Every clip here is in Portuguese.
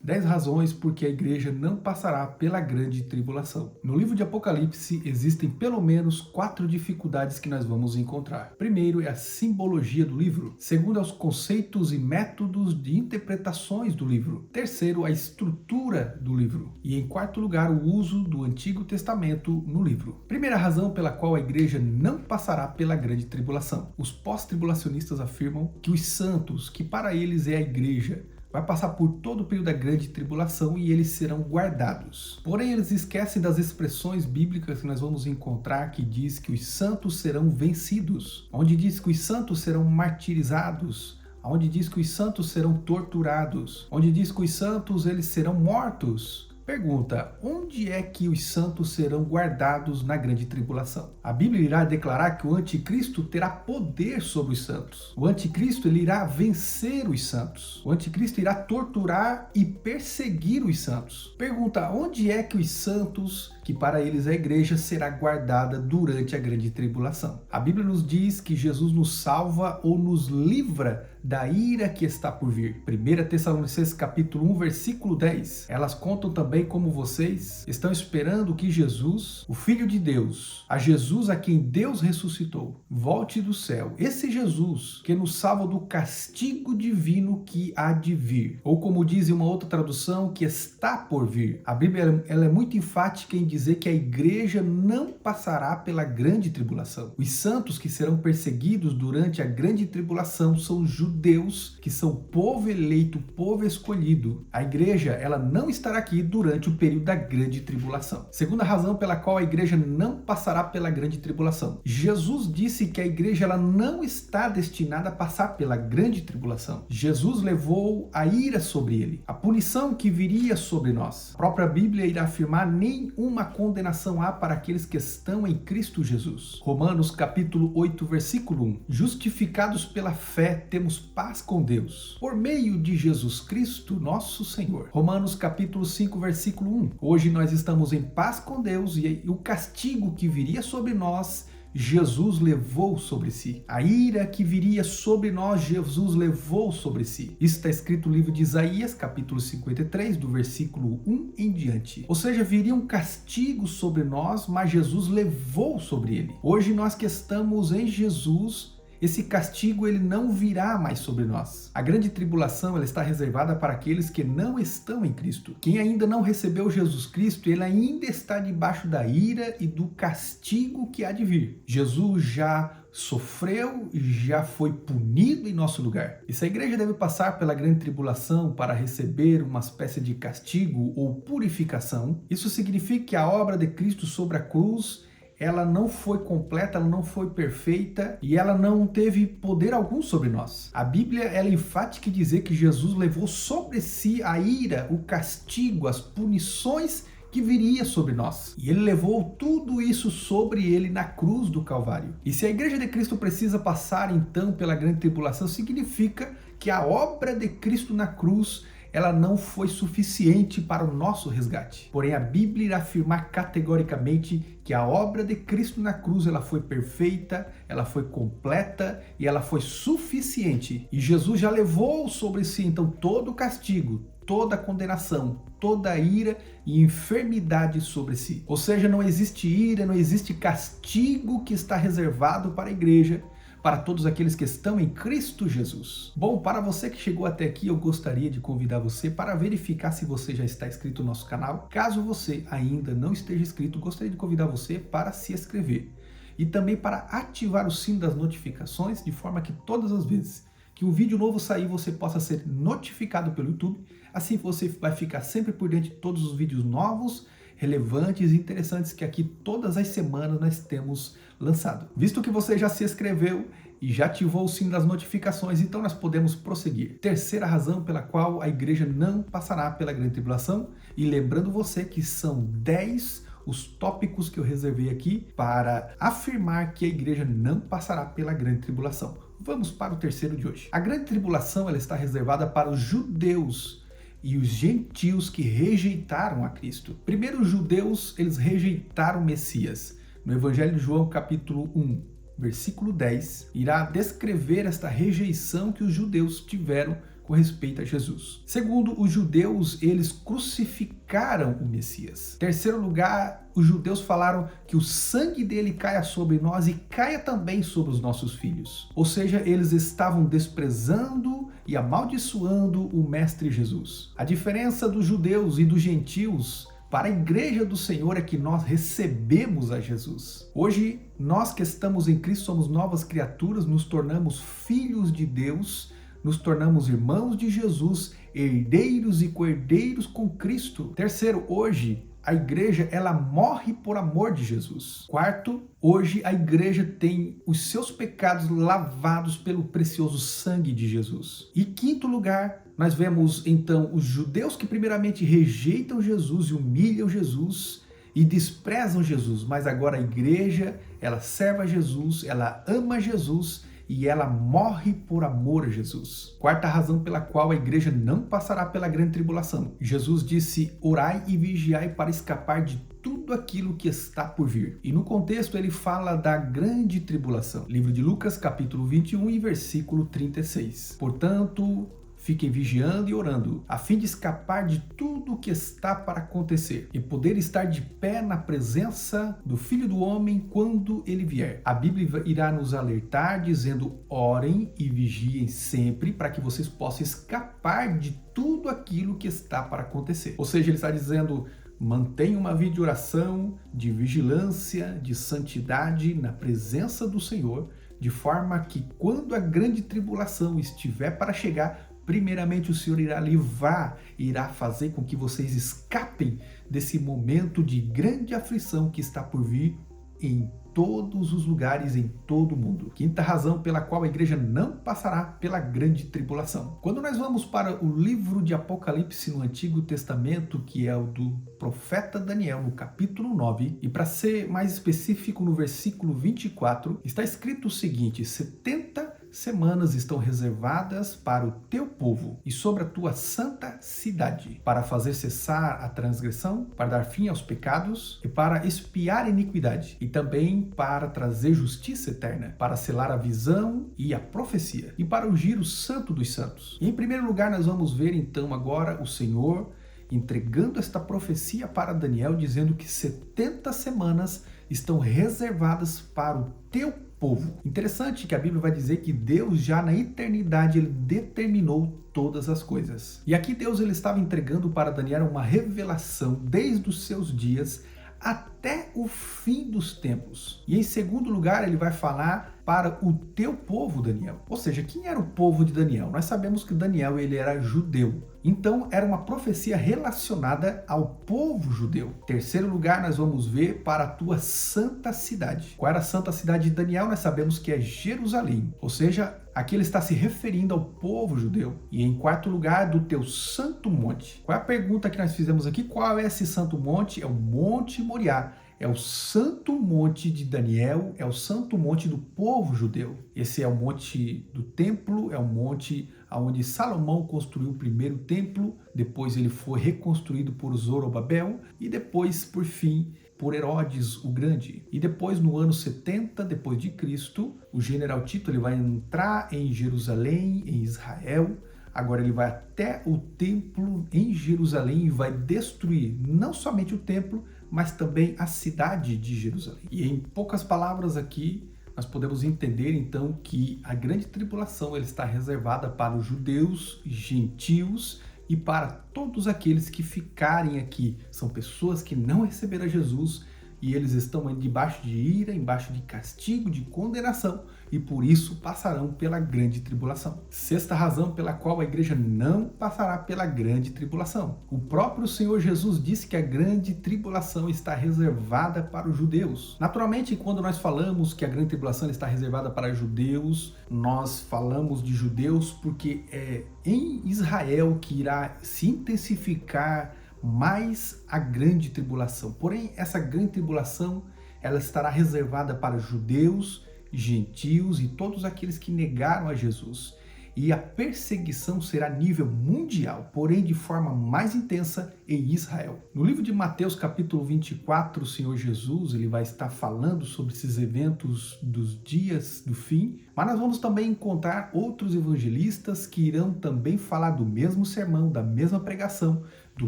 10 razões por que a igreja não passará pela grande tribulação. No livro de Apocalipse existem pelo menos 4 dificuldades que nós vamos encontrar. Primeiro é a simbologia do livro. Segundo é os conceitos e métodos de interpretações do livro. Terceiro, a estrutura do livro. E em quarto lugar, o uso do Antigo Testamento no livro. Primeira razão pela qual a igreja não passará pela grande tribulação. Os pós-tribulacionistas afirmam que os santos, que para eles é a igreja, vai passar por todo o período da grande tribulação e eles serão guardados. Porém, eles esquecem das expressões bíblicas que nós vamos encontrar que diz que os santos serão vencidos, onde diz que os santos serão martirizados, onde diz que os santos serão torturados, onde diz que os santos eles serão mortos. Pergunta, onde é que os santos serão guardados na grande tribulação? A Bíblia irá declarar que o anticristo terá poder sobre os santos. O anticristo ele irá vencer os santos. O anticristo irá torturar e perseguir os santos. Pergunta, onde é que os santos, que para eles a igreja, será guardada durante a grande tribulação? A Bíblia nos diz que Jesus nos salva ou nos livra da ira que está por vir. 1 Tessalonicenses capítulo 1, versículo 10. Elas contam também como vocês estão esperando que Jesus, o Filho de Deus, a Jesus a quem Deus ressuscitou, volte do céu. Esse Jesus que nos salva do castigo divino que há de vir. Ou como diz em uma outra tradução, que está por vir. A Bíblia ela é muito enfática em dizer que a igreja não passará pela grande tribulação. Os santos que serão perseguidos durante a grande tribulação são os judeus, que são povo eleito, povo escolhido. A igreja ela não estará aqui durante o período da grande tribulação. Segunda razão pela qual a igreja não passará pela grande tribulação. Jesus disse que a igreja ela não está destinada a passar pela grande tribulação. Jesus levou a ira sobre ele, a punição que viria sobre nós. A própria Bíblia irá afirmar nenhuma condenação há para aqueles que estão em Cristo Jesus. Romanos capítulo 8, versículo 1. Justificados pela fé, temos paz com Deus, por meio de Jesus Cristo, nosso Senhor. Romanos capítulo 5, versículo 1. Hoje nós estamos em paz com Deus e o castigo que viria sobre nós, Jesus levou sobre si. A ira que viria sobre nós, Jesus levou sobre si. Isso está escrito no livro de Isaías, capítulo 53, do versículo 1 em diante. Ou seja, viria um castigo sobre nós, mas Jesus levou sobre ele. Hoje nós que estamos em Jesus, esse castigo ele não virá mais sobre nós. A grande tribulação ela está reservada para aqueles que não estão em Cristo. Quem ainda não recebeu Jesus Cristo, ele ainda está debaixo da ira e do castigo que há de vir. Jesus já sofreu e já foi punido em nosso lugar. E se a igreja deve passar pela grande tribulação para receber uma espécie de castigo ou purificação, isso significa que a obra de Cristo sobre a cruz ela não foi completa, ela não foi perfeita e ela não teve poder algum sobre nós. A Bíblia ela é enfática em dizer que Jesus levou sobre si a ira, o castigo, as punições que viria sobre nós. E ele levou tudo isso sobre ele na cruz do Calvário. E se a igreja de Cristo precisa passar então pela grande tribulação, significa que a obra de Cristo na cruz ela não foi suficiente para o nosso resgate. Porém, a Bíblia irá afirmar categoricamente que a obra de Cristo na cruz ela foi perfeita, ela foi completa e ela foi suficiente. E Jesus já levou sobre si então todo o castigo, toda a condenação, toda a ira e enfermidade sobre si. Ou seja, não existe ira, não existe castigo que está reservado para a igreja, para todos aqueles que estão em Cristo Jesus. Bom, para você que chegou até aqui, eu gostaria de convidar você para verificar se você já está inscrito no nosso canal. Caso você ainda não esteja inscrito, gostaria de convidar você para se inscrever e também para ativar o sino das notificações, de forma que todas as vezes que um vídeo novo sair, você possa ser notificado pelo YouTube. Assim você vai ficar sempre por dentro de todos os vídeos novos, relevantes e interessantes que aqui todas as semanas nós temos lançado. Visto que você já se inscreveu e já ativou o sino das notificações, então nós podemos prosseguir. Terceira razão pela qual a igreja não passará pela grande tribulação, e lembrando você que são 10 os tópicos que eu reservei aqui para afirmar que a igreja não passará pela grande tribulação. Vamos para o terceiro de hoje. A grande tribulação ela está reservada para os judeus e os gentios que rejeitaram a Cristo. Primeiro, os judeus, eles rejeitaram o Messias. No Evangelho de João, capítulo 1, versículo 10, irá descrever esta rejeição que os judeus tiveram com respeito a Jesus. Segundo, os judeus, eles crucificaram o Messias. Terceiro lugar, os judeus falaram que o sangue dele caia sobre nós e caia também sobre os nossos filhos. Ou seja, eles estavam desprezando e amaldiçoando o Mestre Jesus. A diferença dos judeus e dos gentios para a igreja do Senhor é que nós recebemos a Jesus. Hoje, nós que estamos em Cristo somos novas criaturas, nos tornamos filhos de Deus, nos tornamos irmãos de Jesus, herdeiros e co-herdeiros com Cristo. Terceiro, hoje, a igreja, ela morre por amor de Jesus. Quarto, hoje a igreja tem os seus pecados lavados pelo precioso sangue de Jesus. E quinto lugar, nós vemos então os judeus que primeiramente rejeitam Jesus e humilham Jesus e desprezam Jesus, mas agora a igreja, ela serve a Jesus, ela ama Jesus e ela morre por amor a Jesus. Quarta razão pela qual a igreja não passará pela grande tribulação. Jesus disse: orai e vigiai para escapar de tudo aquilo que está por vir. E no contexto ele fala da grande tribulação. Livro de Lucas, capítulo 21 e versículo 36. Portanto, fiquem vigiando e orando, a fim de escapar de tudo o que está para acontecer e poder estar de pé na presença do Filho do Homem quando ele vier. A Bíblia irá nos alertar dizendo: orem e vigiem sempre para que vocês possam escapar de tudo aquilo que está para acontecer. Ou seja, ele está dizendo: mantenha uma vida de oração, de vigilância, de santidade na presença do Senhor, de forma que quando a grande tribulação estiver para chegar, primeiramente o Senhor irá livrar, irá fazer com que vocês escapem desse momento de grande aflição que está por vir em todos os lugares, em todo o mundo. Quinta razão pela qual a igreja não passará pela grande tribulação. Quando nós vamos para o livro de Apocalipse no Antigo Testamento, que é o do profeta Daniel, no capítulo 9, e para ser mais específico, no versículo 24, está escrito o seguinte: 70 semanas estão reservadas para o teu povo e sobre a tua santa cidade, para fazer cessar a transgressão, para dar fim aos pecados e para expiar a iniquidade, e também para trazer justiça eterna, para selar a visão e a profecia, e para ungir o santo dos santos. E em primeiro lugar nós vamos ver então agora o Senhor entregando esta profecia para Daniel, dizendo que 70 semanas estão reservadas para o teu povo. Interessante que a Bíblia vai dizer que Deus já na eternidade ele determinou todas as coisas. E aqui Deus ele estava entregando para Daniel uma revelação desde os seus dias até o fim dos tempos. E em segundo lugar ele vai falar para o teu povo, Daniel. Ou seja, quem era o povo de Daniel? Nós sabemos que Daniel ele era judeu. Então era uma profecia relacionada ao povo judeu. Terceiro lugar, nós vamos ver para a tua santa cidade. Qual era a santa cidade de Daniel? Nós sabemos que é Jerusalém. Ou seja, aqui ele está se referindo ao povo judeu. E em quarto lugar, do teu santo monte. Qual é a pergunta que nós fizemos aqui? Qual é esse santo monte? É o Monte Moriá. É o santo monte de Daniel, é o santo monte do povo judeu. Esse é o monte do templo, é o monte onde Salomão construiu o primeiro templo, depois ele foi reconstruído por Zorobabel e depois, por fim, por Herodes o Grande. E depois, no ano 70 depois de Cristo, o general Tito ele vai entrar em Jerusalém, em Israel. Agora ele vai até o templo em Jerusalém e vai destruir não somente o templo, mas também a cidade de Jerusalém. E em poucas palavras aqui, nós podemos entender então que a grande tribulação ela está reservada para os judeus, gentios e para todos aqueles que ficarem aqui. São pessoas que não receberam Jesus e eles estão debaixo de ira, embaixo de castigo, de condenação, e por isso passarão pela grande tribulação. Sexta razão pela qual a igreja não passará pela grande tribulação. O próprio Senhor Jesus disse que a grande tribulação está reservada para os judeus. Naturalmente, quando nós falamos que a grande tribulação está reservada para judeus, nós falamos de judeus porque é em Israel que irá se intensificar mais a grande tribulação. Porém, essa grande tribulação, ela estará reservada para judeus, gentios e todos aqueles que negaram a Jesus. e a perseguição será a nível mundial, porém de forma mais intensa em Israel. No livro de Mateus capítulo 24, o Senhor Jesus ele vai estar falando sobre esses eventos dos dias do fim, mas nós vamos também encontrar outros evangelistas que irão também falar do mesmo sermão, da mesma pregação, do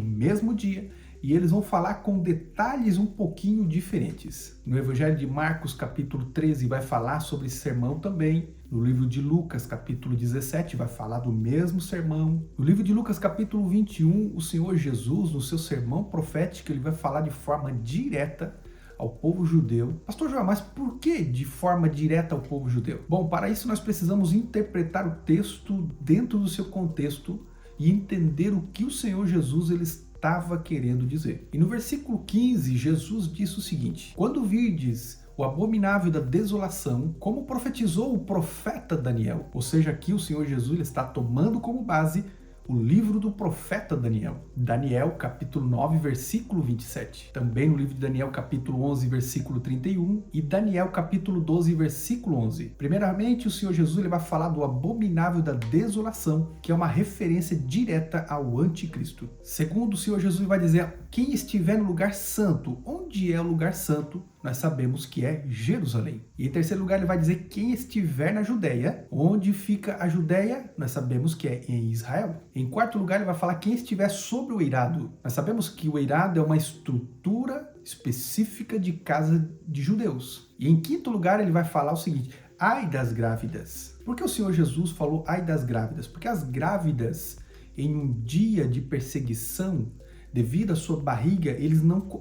mesmo dia, e eles vão falar com detalhes um pouquinho diferentes. No Evangelho de Marcos, capítulo 13, vai falar sobre esse sermão também. No livro de Lucas, capítulo 17, vai falar do mesmo sermão. No livro de Lucas, capítulo 21, o Senhor Jesus, no seu sermão profético, ele vai falar de forma direta ao povo judeu. Pastor João, mas por que de forma direta ao povo judeu? Bom, para isso nós precisamos interpretar o texto dentro do seu contexto e entender o que o Senhor Jesus ele estava querendo dizer. E no versículo 15, Jesus disse o seguinte: quando virdes o abominável da desolação, como profetizou o profeta Daniel. Ou seja, aqui o Senhor Jesus ele está tomando como base o livro do profeta Daniel. Daniel, capítulo 9, versículo 27. Também no livro de Daniel, capítulo 11, versículo 31. E Daniel, capítulo 12, versículo 11. Primeiramente, o Senhor Jesus ele vai falar do abominável da desolação, que é uma referência direta ao anticristo. Segundo, o Senhor Jesus vai dizer: quem estiver no lugar santo. Onde é o lugar santo? Nós sabemos que é Jerusalém. E em terceiro lugar, ele vai dizer quem estiver na Judéia. Onde fica a Judéia? Nós sabemos que é em Israel. Em quarto lugar, ele vai falar quem estiver sobre o eirado. Nós sabemos que o eirado é uma estrutura específica de casa de judeus. E em quinto lugar, ele vai falar o seguinte: ai das grávidas. Por que o Senhor Jesus falou ai das grávidas? Porque as grávidas, em um dia de perseguição, devido à sua barriga,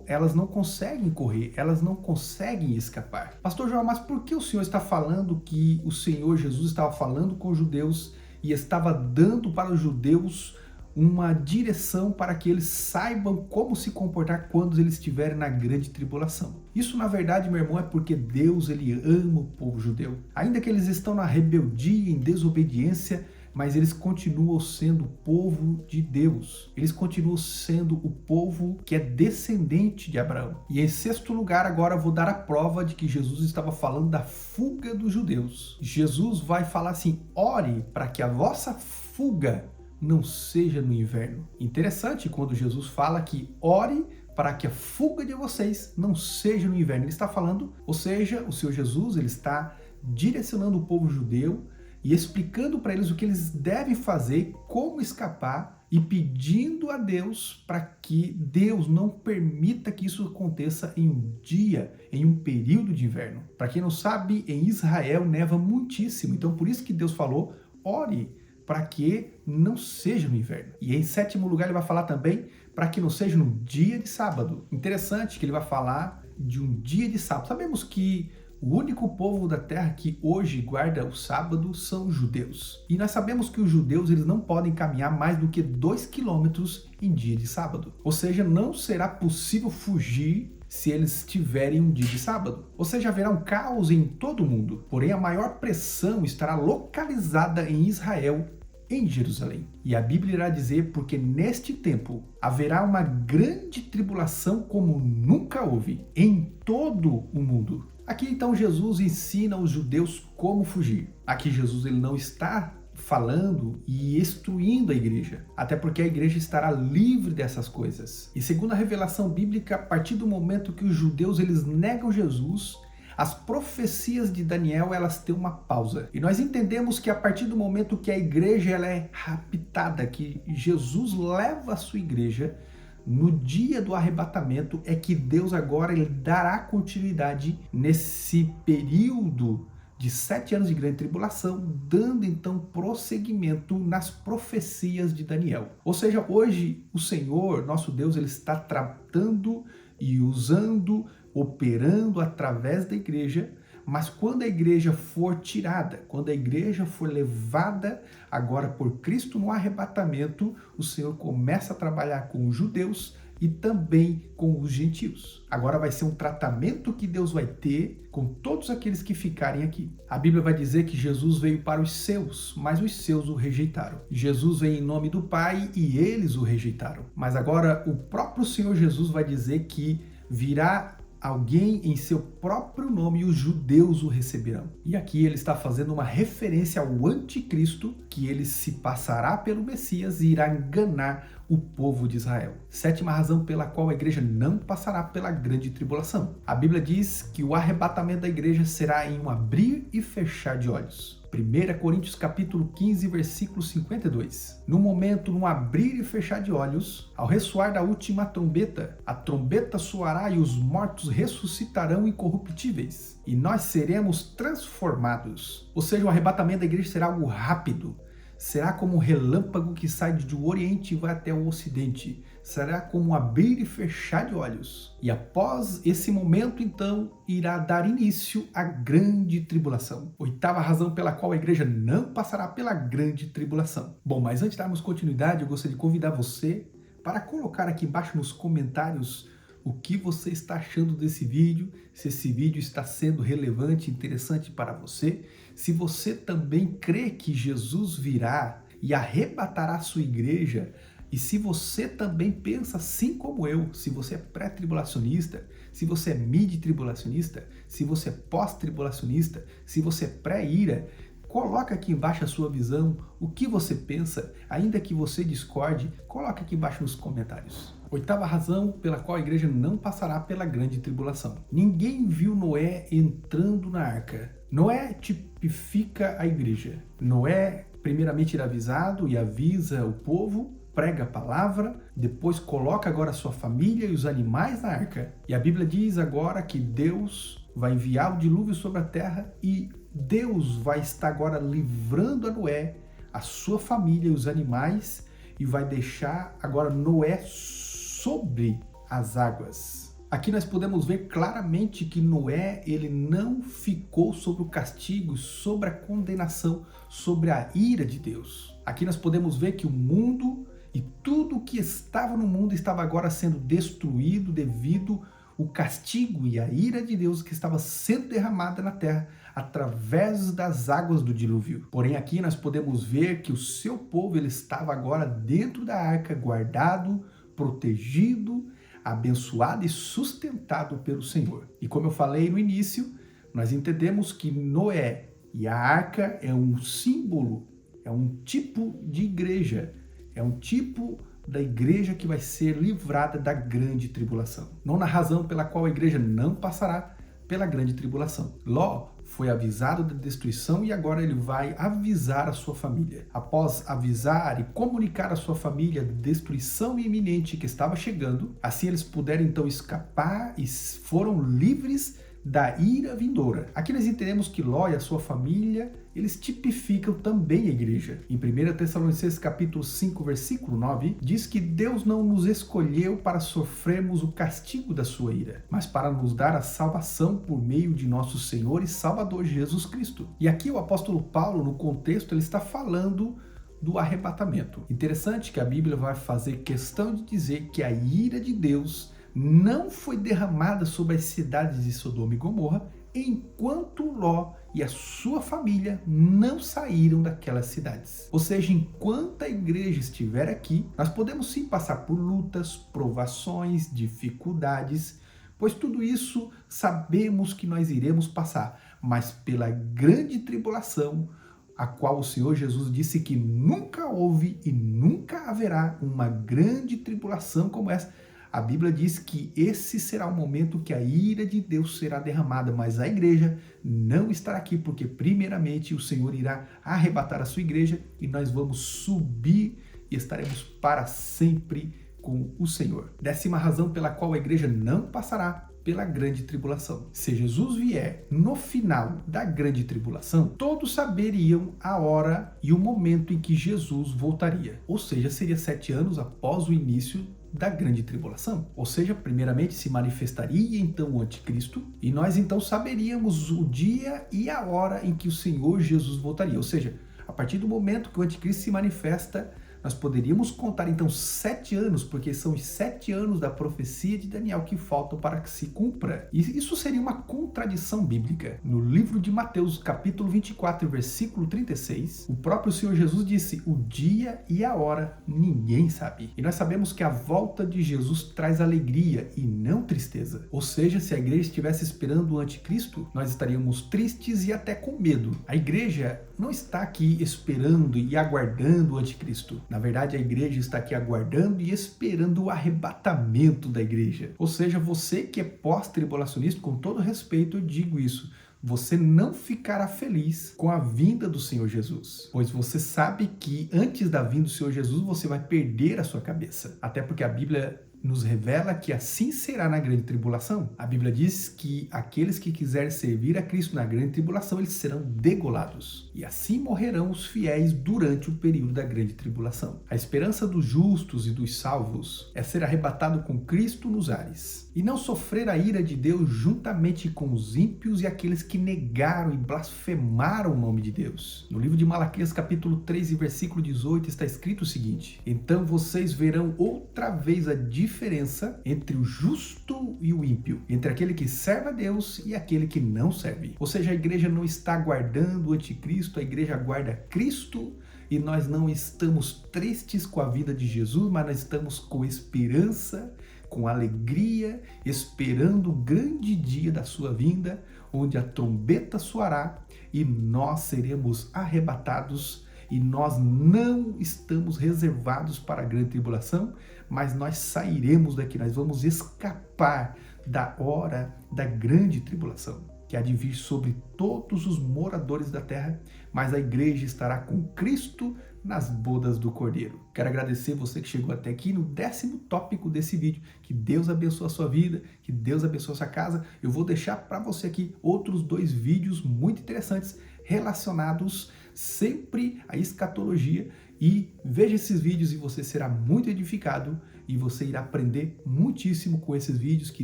elas não conseguem correr, elas não conseguem escapar. Pastor João, mas por que o Senhor está falando que o Senhor Jesus estava falando com os judeus e estava dando para os judeus uma direção para que eles saibam como se comportar quando eles estiverem na grande tribulação? Isso, na verdade, meu irmão, é porque Deus ele ama o povo judeu. Ainda que eles estão na rebeldia, em desobediência, mas eles continuam sendo o povo de Deus. Eles continuam sendo o povo que é descendente de Abraão. E em sexto lugar, agora eu vou dar a prova de que Jesus estava falando da fuga dos judeus. Jesus vai falar assim: ore para que a vossa fuga não seja no inverno. Interessante quando Jesus fala que ore para que a fuga de vocês não seja no inverno. Ele está falando, ou seja, o Senhor Jesus ele está direcionando o povo judeu e explicando para eles o que eles devem fazer, como escapar, e pedindo a Deus para que Deus não permita que isso aconteça em um dia, em um período de inverno. Para quem não sabe, em Israel neva muitíssimo, então por isso que Deus falou, ore para que não seja no inverno. E em sétimo lugar ele vai falar também para que não seja no dia de sábado. Interessante que ele vai falar de um dia de sábado. Sabemos que o único povo da terra que hoje guarda o sábado são os judeus. E nós sabemos que os judeus eles não podem caminhar mais do que 2 quilômetros em dia de sábado. Ou seja, não será possível fugir se eles tiverem um dia de sábado. Ou seja, haverá um caos em todo o mundo. Porém, a maior pressão estará localizada em Israel, em Jerusalém. E a Bíblia irá dizer: porque neste tempo haverá uma grande tribulação como nunca houve em todo o mundo. Aqui então Jesus ensina os judeus como fugir. Aqui Jesus ele não está falando e instruindo a igreja, até porque a igreja estará livre dessas coisas. E segundo a revelação bíblica, a partir do momento que os judeus eles negam Jesus, as profecias de Daniel elas têm uma pausa. E nós entendemos que a partir do momento que a igreja ela é raptada, que Jesus leva a sua igreja, no dia do arrebatamento é que Deus agora ele dará continuidade nesse período de 7 anos de grande tribulação, dando então prosseguimento nas profecias de Daniel. Ou seja, hoje o Senhor, nosso Deus, ele está tratando e usando, operando através da igreja, mas quando a igreja for tirada, quando a igreja for levada agora por Cristo no arrebatamento, o Senhor começa a trabalhar com os judeus e também com os gentios. Agora vai ser um tratamento que Deus vai ter com todos aqueles que ficarem aqui. A Bíblia vai dizer que Jesus veio para os seus, mas os seus o rejeitaram. Jesus veio em nome do Pai e eles o rejeitaram. Mas agora o próprio Senhor Jesus vai dizer que virá alguém em seu próprio nome e os judeus o receberão. E aqui ele está fazendo uma referência ao anticristo, que ele se passará pelo Messias e irá enganar o povo de Israel. Sétima razão pela qual a igreja não passará pela grande tribulação. A Bíblia diz que o arrebatamento da igreja será em um abrir e fechar de olhos. 1 Coríntios capítulo 15, versículo 52. No momento, no abrir e fechar de olhos, ao ressoar da última trombeta, a trombeta soará e os mortos ressuscitarão incorruptíveis, e nós seremos transformados. Ou seja, o arrebatamento da igreja será algo rápido. Será como um relâmpago que sai do Oriente e vai até o Ocidente. Será como um abrir e fechar de olhos. E após esse momento, então, irá dar início à grande tribulação. Oitava razão pela qual a igreja não passará pela grande tribulação. Bom, mas antes de darmos continuidade, eu gostaria de convidar você para colocar aqui embaixo nos comentários o que você está achando desse vídeo, se esse vídeo está sendo relevante e interessante para você, se você também crê que Jesus virá e arrebatará a sua igreja, e se você também pensa assim como eu, se você é pré-tribulacionista, se você é mid-tribulacionista, se você é pós-tribulacionista, se você é pré-ira, coloca aqui embaixo a sua visão, o que você pensa, ainda que você discorde, coloca aqui embaixo nos comentários. Oitava razão pela qual a igreja não passará pela grande tribulação. Ninguém viu Noé entrando na arca. Noé tipifica a igreja. Noé, primeiramente, é avisado e avisa o povo, prega a palavra, depois coloca agora a sua família e os animais na arca. E a Bíblia diz agora que Deus vai enviar o dilúvio sobre a terra e Deus vai estar agora livrando a Noé, a sua família e os animais, e vai deixar agora Noé sobre as águas. Aqui nós podemos ver claramente que Noé, ele não ficou sob o castigo, sobre a condenação, sobre a ira de Deus. Aqui nós podemos ver que o mundo e tudo o que estava no mundo estava agora sendo destruído devido ao castigo e a ira de Deus que estava sendo derramada na terra através das águas do dilúvio. Porém, aqui nós podemos ver que o seu povo ele estava agora dentro da arca, guardado, protegido, abençoado e sustentado pelo Senhor. E como eu falei no início, nós entendemos que Noé e a arca é um símbolo, é um tipo de igreja, é um tipo da igreja que vai ser livrada da grande tribulação. Nona razão pela qual a igreja não passará pela grande tribulação. Ló foi avisado da destruição e agora ele vai avisar a sua família. Após avisar e comunicar à sua família da destruição iminente que estava chegando, assim eles puderam então escapar e foram livres da ira vindoura. Aqui nós entendemos que Ló e a sua família, eles tipificam também a igreja. Em 1 Tessalonicenses capítulo 5, versículo 9, diz que Deus não nos escolheu para sofrermos o castigo da sua ira, mas para nos dar a salvação por meio de nosso Senhor e Salvador Jesus Cristo. E aqui o apóstolo Paulo, no contexto, ele está falando do arrebatamento. Interessante que a Bíblia vai fazer questão de dizer que a ira de Deus não foi derramada sobre as cidades de Sodoma e Gomorra, enquanto Ló e a sua família não saíram daquelas cidades. Ou seja, enquanto a igreja estiver aqui, nós podemos sim passar por lutas, provações, dificuldades, pois tudo isso sabemos que nós iremos passar, mas pela grande tribulação, a qual o Senhor Jesus disse que nunca houve e nunca haverá uma grande tribulação como essa. A Bíblia diz que esse será o momento que a ira de Deus será derramada, mas a igreja não estará aqui, porque primeiramente o Senhor irá arrebatar a sua igreja e nós vamos subir e estaremos para sempre com o Senhor. 10ª razão pela qual a igreja não passará pela grande tribulação. Se Jesus vier no final da grande tribulação, todos saberiam a hora e o momento em que Jesus voltaria. Ou seja, seria 7 anos após o início da grande tribulação. Ou seja, primeiramente se manifestaria então o anticristo e nós então saberíamos o dia e a hora em que o Senhor Jesus voltaria. Ou seja, a partir do momento que o anticristo se manifesta, nós poderíamos contar então 7 anos, porque são os 7 anos da profecia de Daniel que faltam para que se cumpra. E isso seria uma contradição bíblica. No livro de Mateus, capítulo 24, versículo 36, o próprio Senhor Jesus disse: o dia e a hora ninguém sabe. E nós sabemos que a volta de Jesus traz alegria e não tristeza. Ou seja, se a igreja estivesse esperando o anticristo, nós estaríamos tristes e até com medo. A igreja não está aqui esperando e aguardando o anticristo. Na verdade, a igreja está aqui aguardando e esperando o arrebatamento da igreja. Ou seja, você que é pós-tribulacionista, com todo respeito eu digo isso, você não ficará feliz com a vinda do Senhor Jesus, pois você sabe que antes da vinda do Senhor Jesus você vai perder a sua cabeça. Até porque a Bíblia nos revela que assim será na grande tribulação. A Bíblia diz que aqueles que quiserem servir a Cristo na grande tribulação, eles serão degolados. E assim morrerão os fiéis durante o período da grande tribulação. A esperança dos justos e dos salvos é ser arrebatado com Cristo nos ares e não sofrer a ira de Deus juntamente com os ímpios e aqueles que negaram e blasfemaram o nome de Deus. No livro de Malaquias, capítulo 3 e versículo 18, está escrito o seguinte: então vocês verão outra vez a diferença entre o justo e o ímpio, entre aquele que serve a Deus e aquele que não serve. Ou seja, a igreja não está aguardando o anticristo, a igreja aguarda Cristo. E nós não estamos tristes com a vida de Jesus, mas nós estamos com esperança, com alegria, esperando o grande dia da sua vinda, onde a trombeta soará e nós seremos arrebatados. E nós não estamos reservados para a grande tribulação, mas nós sairemos daqui, nós vamos escapar da hora da grande tribulação, que há de vir sobre todos os moradores da terra, mas a igreja estará com Cristo nas bodas do Cordeiro. Quero agradecer você que chegou até aqui no 10º tópico desse vídeo. Que Deus abençoe a sua vida, que Deus abençoe a sua casa. Eu vou deixar para você aqui outros 2 vídeos muito interessantes relacionados sempre à escatologia. E veja esses vídeos e você será muito edificado e você irá aprender muitíssimo com esses vídeos. Que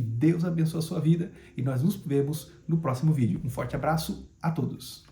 Deus abençoe a sua vida e nós nos vemos no próximo vídeo. Um forte abraço a todos.